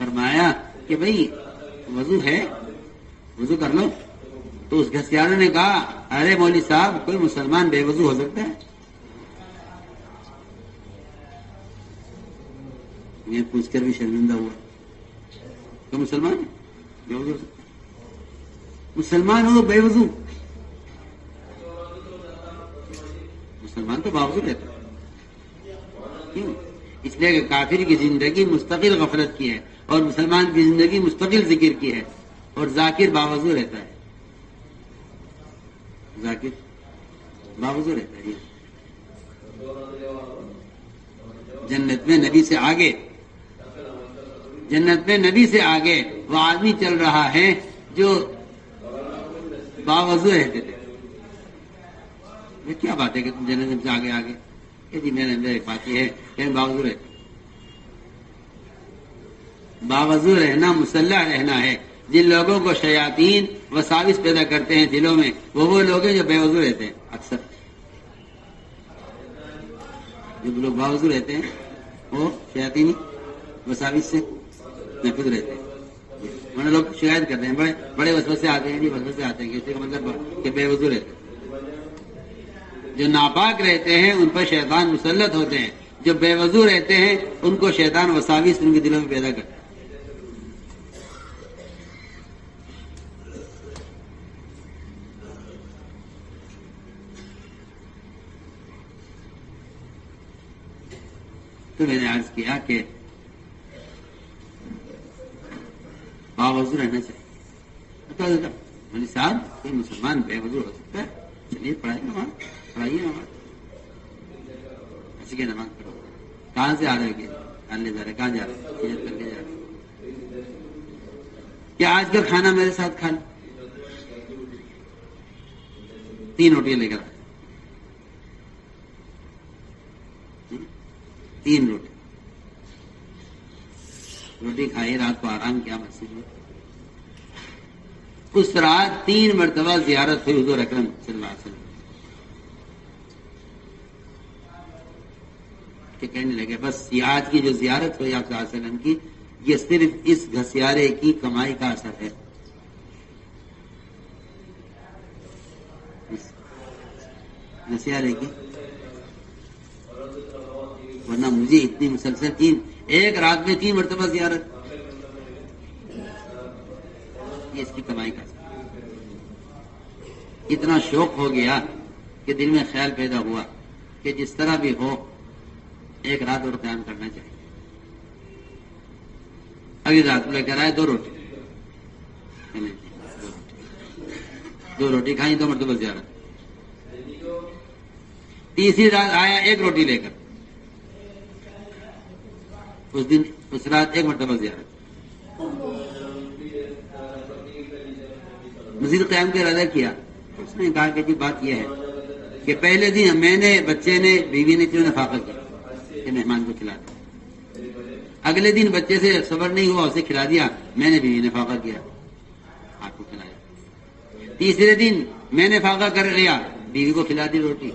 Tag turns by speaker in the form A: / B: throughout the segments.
A: فرمایا کہ بھئی وضو ہے، وضو کر لو. تو اس گھسیارے نے کہا ارے مولوی صاحب کوئی مسلمان بے وضو ہو سکتا ہے؟ یہ پوچھ کر بھی شرمندہ ہوا تو مسلمان بے وضو ہو سکتا ہے؟ مسلمان ہو بے وضو؟ مسلمان تو باوضو رہتا ہے. کیوں؟ اس لیے کہ کافر کی زندگی مستقل غفلت کی ہے اور مسلمان کی زندگی مستقل ذکر کی ہے. اور ذاکر باوضو رہتا ہے، ذاکر باوضو رہتا ہے. جنت میں نبی سے آگے، جنت میں نبی سے آگے وہ آدمی چل رہا ہے جو باوضو رہتے تھے. کیا بات ہے کہ تم جنت سے آگے آگے؟ کہ جی میرے اندر ایک بات یہ ہے کہ باوضو رہتے. باوضو رہنا مسلح رہنا ہے. جن لوگوں کو شیاطین وساوس پیدا کرتے ہیں دلوں میں، وہ لوگ ہیں جو بے وضو رہتے ہیں. اکثر جو لوگ باوضو رہتے ہیں وہ شیاطینی وساوس سے محفوظ رہتے ہیں. انہیں لوگ شکایت کرتے ہیں بڑے بڑے وسوسے آتے ہیں، وسوسے آتے ہیں، اس کا مطلب کہ بے وضو رہتے ہیں. جو ناپاک رہتے ہیں ان پر شیطان مسلط ہوتے ہیں، جو بے وضو رہتے ہیں ان کو شیطان وساوس ان کے دلوں میں پیدا کرتے ہیں. تو میں نے عرض کیا کہ باوضو رہنا چاہیے. مولوی صاحب کوئی مسلمان بے وضو ہو سکتا ہے؟ چلیے پڑھائیے نماز، پڑھائیے نماز، اسی کے نماز پڑھو. کہاں سے آ رہے کہ لے جا رہے؟ کہاں جا رہے؟ ہجرت کر کے جا رہے. کیا آج کا کھانا میرے ساتھ کھا لیں؟ 3 روٹیاں لے کر آئے، 3 روٹی کھائی، رات کو آرام کیا مسجد میں. اس رات 3 مرتبہ زیارت ہوئی حضور اکرم صلی اللہ علیہ وسلم کہ کہنے لگے بس یہ آج کی جو زیارت ہوئی آپ صلی اللہ علیہ وسلم کی، یہ صرف اس گھسیارے کی کمائی کا اثر ہے. گھسیارے کی، ورنہ مجھے اتنی مسلسل ایک رات میں 3 مرتبہ زیارت، یہ اس کی کمائی کا. اتنا شوق ہو گیا کہ دل میں خیال پیدا ہوا کہ جس طرح بھی ہو ایک رات اور قیام کرنا چاہیے. اگلی رات لے کر آئے 2 روٹی، 2 روٹی کھائیں، 2 مرتبہ زیارت. تیسری رات آیا 1 روٹی لے کر، اس رات 1 مرتبہ زیارت. مزید قیام کا ارادہ کیا. اس نے کہا کہ جی بات یہ ہے کہ پہلے دن میں نے، بچے نے، بیوی نے کیوں نفاقہ کیا کہ مہمان کو کھلا دیا. اگلے دن بچے سے صبر نہیں ہوا، اسے کھلا دیا، میں نے بیوی نے فاقہ کیا، آپ کو کھلایا. تیسرے دن میں نے فاقہ کر لیا، بیوی کو کھلا دی روٹی.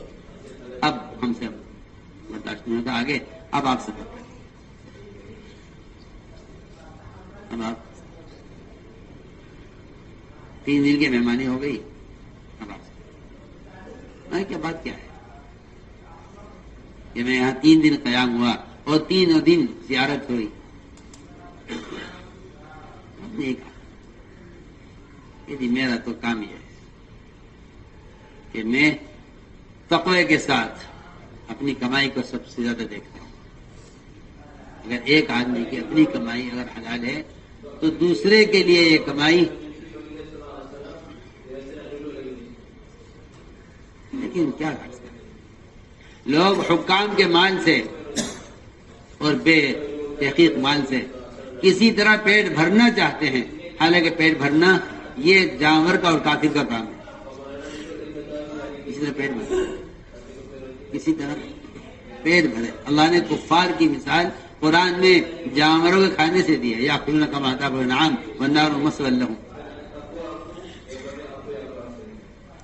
A: اب ہم سے برداشت نہیں ہوتا آگے، اب آپ سفر کریں. اب آپ 3 دن کی مہمانی ہو گئی. اب آپ کیا بات کیا ہے کہ میں یہاں 3 دن قیام ہوا اور 3 دن زیارت ہوئی. نے کہا کہ جی میرا تو کام یہ ہے کہ میں تقوی کے ساتھ اپنی کمائی کو سب سے زیادہ دیکھتا ہوں. اگر ایک آدمی کی اپنی کمائی اگر حلال ہے تو دوسرے کے لیے یہ کمائی، لیکن کیا کر سکتے ہیں لوگ حکام کے مال سے اور بے تحقیق مال سے کسی طرح پیٹ بھرنا چاہتے ہیں، حالانکہ پیٹ بھرنا یہ جانور کا اور کافر کا کام ہے. کسی طرح پیٹ بھرے، کسی طرح پیٹ بھرے. اللہ نے کفار کی مثال قرآن میں جانوروں کے کھانے سے دی ہے، یا کلنا کما تاکل الانعام والنار مثوی لہم.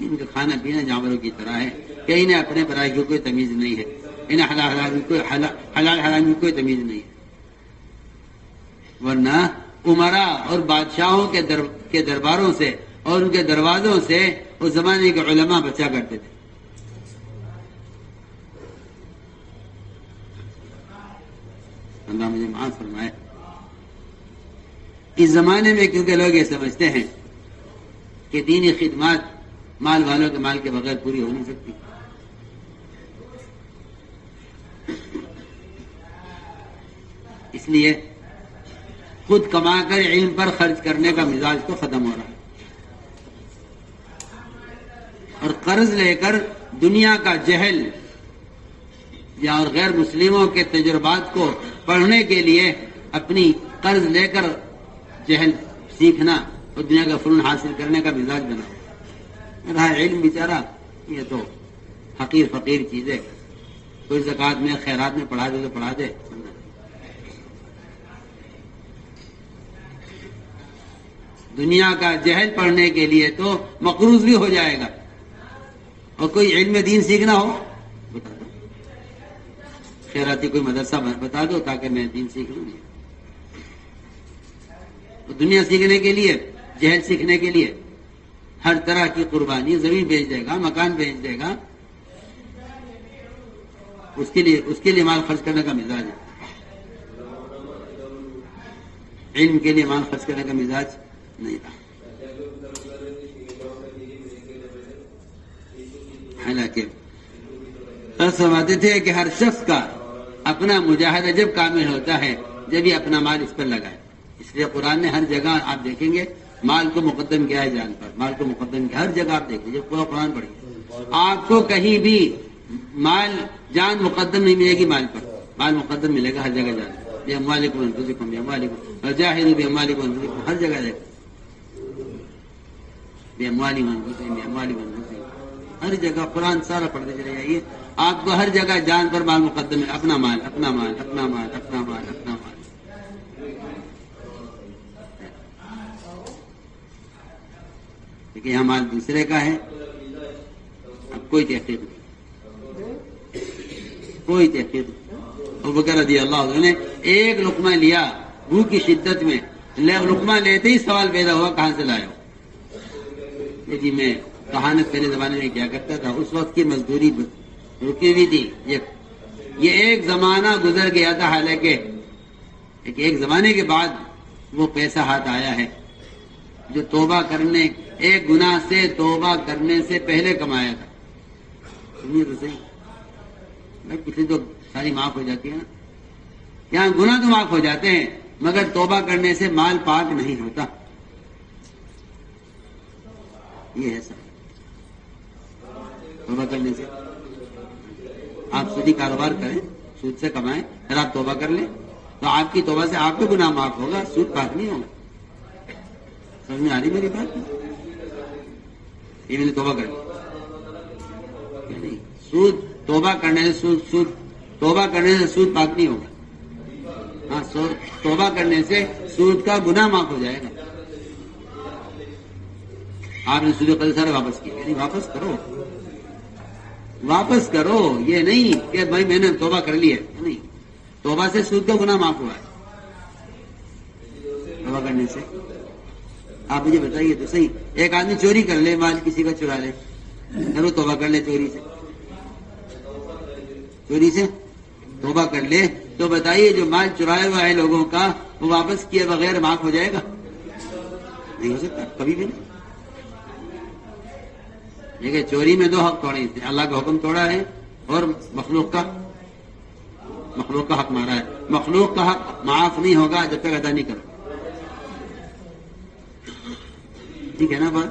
A: ان کا کھانا پینا جانوروں کی طرح ہے کہ انہیں اپنے برائے کی کوئی تمیز نہیں ہے، انہیں حلال حرام کی کوئی تمیز نہیں ہے. ورنہ عمرا اور بادشاہوں کے درباروں سے اور ان کے دروازوں سے اس زمانے کے علماء بچا کرتے تھے. اللہ مجھے معاف فرمائے. اس زمانے میں کیونکہ لوگ یہ سمجھتے ہیں کہ دینی خدمات مال والوں کے مال کے بغیر پوری ہو نہیں سکتی. اس لیے خود کما کر علم پر خرچ کرنے کا مزاج تو ختم ہو رہا ہے، اور قرض لے کر دنیا کا جہل یا اور غیر مسلموں کے تجربات کو پڑھنے کے لیے اپنی قرض لے کر جہل سیکھنا اور دنیا کا فنون حاصل کرنے کا مزاج بنا رہا ہے. علم بیچارہ یہ تو حقیر فقیر چیز ہے. کوئی زکوٰۃ میں خیرات میں پڑھا دے تو پڑھا دے. دنیا کا جہل پڑھنے کے لیے تو مقروض بھی ہو جائے گا. اور کوئی علم دین سیکھنا ہو بتا دو، خیراتی کوئی مدرسہ بتا دو تاکہ میں دین سیکھ لوں. دنیا سیکھنے کے لیے، جہل سیکھنے کے لیے ہر طرح کی قربانی، زمین بیچ دے گا، مکان بیچ دے گا، اس کے لیے مال خرچ کرنے کا مزاج ہے. علم کے لیے مال خرچ کرنے کا مزاج نہیں تھا. حالانکہ فرماتے تھے کہ ہر شخص کا اپنا مجاہدہ جب کامل ہوتا ہے جب یہ اپنا مال اس پر لگائے. اس لیے قرآن نے ہر جگہ آپ دیکھیں گے مال کو مقدم کیا ہے جان پر. مال کو مقدم کیا ہر جگہ آپ دیکھیں جب پورا قرآن پڑھیے آپ کو کہیں بھی مال جان مقدم نہیں ملے گی. مال پر مال مقدم ملے گا ہر جگہ. جان بے اموالکم انفسکم بے اموالکم وجاہدوا باموالکم انفسکم ہر جگہ دیکھیں بے اموالکم انفسکم بے اموالکم انفسکم ہر جگہ. قرآن سارا پڑھتے چلے جائیے آپ کو ہر جگہ جان پر مال مقدم ہے. اپنا مال اپنا مال اپنا مال اپنا مال اپنا مال. لیکن یہاں مال دوسرے کا ہے. اب کوئی تحقیق نہیں، کوئی تحقیق نہیں. ابوبکر رضی اللہ عنہ نے ایک لقمہ لیا بھوک کی شدت میں. لقمہ لیتے ہی سوال پیدا ہوا کہاں سے لائے ہو؟ جی میں کہانت پہلے زمانے میں کیا کرتا تھا. اس وقت کی مزدوری رکی ہوئی تھی. یہ ایک زمانہ گزر گیا تھا. حالانکہ ایک زمانے کے بعد وہ پیسہ ہاتھ آیا ہے جو توبہ کرنے، ایک گناہ سے توبہ کرنے سے پہلے کمایا تھا. سنیے تو صحیح، کسی تو ساری معاف ہو جاتی ہے نا. یہاں گناہ تو معاف ہو جاتے ہیں مگر توبہ کرنے سے مال پاک نہیں ہوتا. یہ ہے سب. توبہ کرنے سے آپ سودی کاروبار کریں، سود سے کمائیں، پھر آپ توبہ کر لیں تو آپ کی توبہ سے آپ کو گناہ معاف ہوگا، سود پاک نہیں ہوگا. سمجھ میں آ رہی میری بات؟ یہ میں نے توبہ کر لی نہیں. سود توبہ کرنے سے توبہ کرنے سے سود پاک نہیں ہوگا. ہاں توبہ کرنے سے سود کا گناہ معاف ہو جائے گا. آپ نے سود قرض سارے واپس کیے نہیں، واپس کرو. یہ نہیں کہ بھائی میں نے توبہ کر لی ہے، نہیں. توبہ سے سود کا گناہ معاف ہوا ہے. توبہ کرنے سے آپ مجھے بتائیے تو صحیح، ایک آدمی چوری کر لے، مال کسی کا چرا لے، پھر وہ توبہ کر لے چوری سے توبہ کر لے تو بتائیے جو مال چرایا ہوا ہے لوگوں کا وہ واپس کیے بغیر معاف ہو جائے گا؟ نہیں ہو سکتا کبھی بھی نہیں. لیکن چوری میں دو حق توڑے، اللہ کا حکم توڑا ہے اور مخلوق کا حق مارا ہے. مخلوق کا حق معاف نہیں ہوگا جب تک ادا نہیں کرو. ٹھیک ہے نا بات؟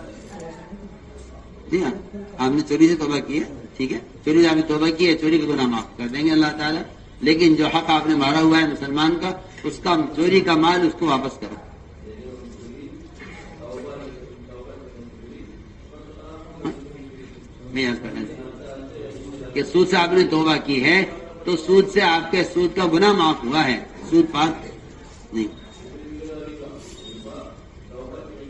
A: جی ہاں، آپ نے چوری سے توبہ کی ہے، ٹھیک ہے، چوری سے آپ نے توبہ کی ہے، چوری کا گناہ معاف کر دیں گے اللہ تعالیٰ. لیکن جو حق آپ نے مارا ہوا ہے مسلمان کا، اس کا چوری کا مال اس کو واپس کرو. میں یاد کرنا کہ سود سے آپ نے توبہ کی ہے تو سود سے آپ کے سود کا گناہ معاف ہوا ہے، سود پاک نہیں.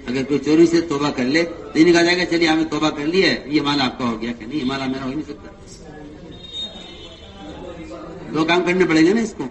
A: اگر کوئی چوری سے توبہ کر لے تو نہیں کہا جائے گا چلیے ہمیں توبہ کر لی ہے یہ مال آپ کا ہو گیا. کہ نہیں، یہ مال میرا ہو نہیں سکتا. دو کام کرنے پڑیں گے نا اس کو.